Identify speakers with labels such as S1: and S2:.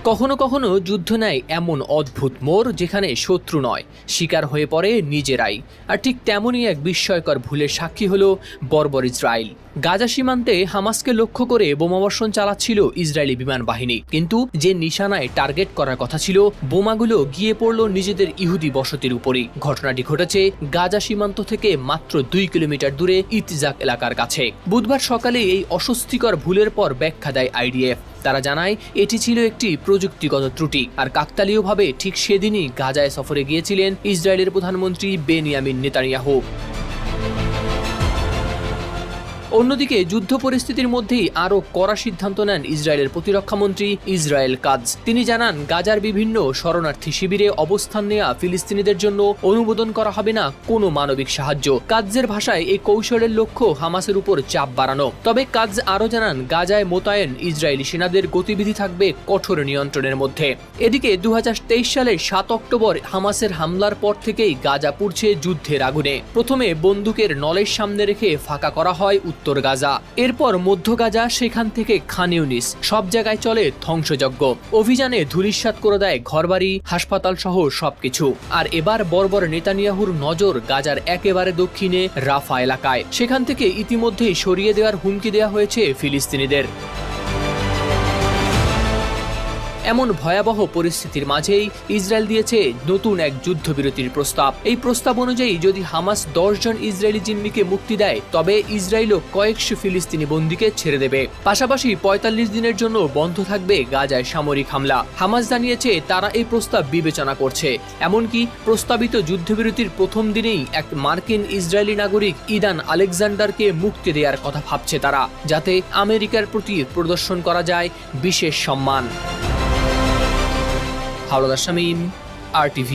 S1: কখনো কখনো যুদ্ধ নেয় এমন অদ্ভুত মোড় যেখানে শত্রু নয়, শিকার হয়ে পড়ে নিজেরাই। আর ঠিক তেমনই এক বিস্ময়কর ভুলের সাক্ষী হলো বর্বর ইসরায়েল। গাজা সীমান্তে হামাসকে লক্ষ্য করে বোমাবর্ষণ চালাচ্ছিল ইসরায়েলি বিমান বাহিনী, কিন্তু যে নিশানায় টার্গেট করার কথা ছিল, বোমাগুলো গিয়ে পড়ল নিজেদের ইহুদি বসতির উপরই। ঘটনাটি ঘটেছে গাজা সীমান্ত থেকে মাত্র 2 কিলোমিটার দূরে ইতজাক এলাকার কাছে। বুধবার সকালে এই অস্বস্তিকর ভুলের পর ব্যাখ্যা দেয় আইডিএফ। তারা জানায় এটি ছিল একটি প্রযুক্তিগত ত্রুটি। আর কাকতালীয়ভাবে ঠিক সেদিনই গাজায় সফরে গিয়েছিলেন ইসরায়েলের প্রধানমন্ত্রী বেনিয়ামিন নেতানিয়াহু। অন্যদিকে যুদ্ধ পরিস্থিতির মধ্যেই আরও কড়া সিদ্ধান্ত নেন ইসরায়েলের প্রতিরক্ষামন্ত্রী ইসরায়েল কাটজ। তিনি জানান, গাজার বিভিন্ন শরণার্থী শিবিরে অবস্থান নেওয়া ফিলিস্তিনিদের জন্য অনুমোদন করা হবে না কোনো মানবিক সাহায্য। কাটজের ভাষায় এই কৌশলের লক্ষ্য হামাসের উপর চাপ বাড়ানো। তবে কাটজ আরও জানান, গাজায় মোতায়েন ইসরায়েলি সেনাদের গতিবিধি থাকবে কঠোর নিয়ন্ত্রণের মধ্যে। এদিকে 2023 সালের 7 অক্টোবর হামাসের হামলার পর থেকেই গাজা পুড়ছে যুদ্ধের আগুনে। প্রথমে বন্দুকের নলের সামনে রেখে ফাঁকা করা হয় উত্তর গাজা, এরপর মধ্য গাজা, সেখান থেকে খান ইউনিস, সব জায়গায় চলে ধ্বংসযজ্ঞ। অভিযানে ধূলিসাৎ করে দেয় ঘরবাড়ি, হাসপাতাল সহ সবকিছু। আর এবার বর্বর নেতানিয়াহুর নজর গাজার একেবারে দক্ষিণে রাফা এলাকায়। সেখান থেকে ইতিমধ্যেই সরিয়ে দেওয়ার হুমকি দেওয়া হয়েছে ফিলিস্তিনিদের। এমন ভয়াবহ পরিস্থিতির মাঝেই ইসরায়েল দিয়েছে নতুন এক যুদ্ধবিরতির প্রস্তাব। এই প্রস্তাব অনুযায়ী যদি হামাস 10 জন ইসরায়েলি জিম্মিকে মুক্তি দেয়, তবে ইসরায়েলও কয়েকশো ফিলিস্তিনি বন্দীকে ছেড়ে দেবে। পাশাপাশি 45 দিনের জন্য বন্ধ থাকবে গাজায় সামরিক হামলা। হামাস জানিয়েছে তারা এই প্রস্তাব বিবেচনা করছে। এমনকি প্রস্তাবিত যুদ্ধবিরতির প্রথম দিনেই এক মার্কিন ইসরায়েলি নাগরিক ইদান আলেকজান্ডারকে মুক্তি দেওয়ার কথা ভাবছে তারা, যাতে আমেরিকার প্রতি প্রদর্শন করা যায় বিশেষ সম্মান। হাওলাদার শামীম, RTV।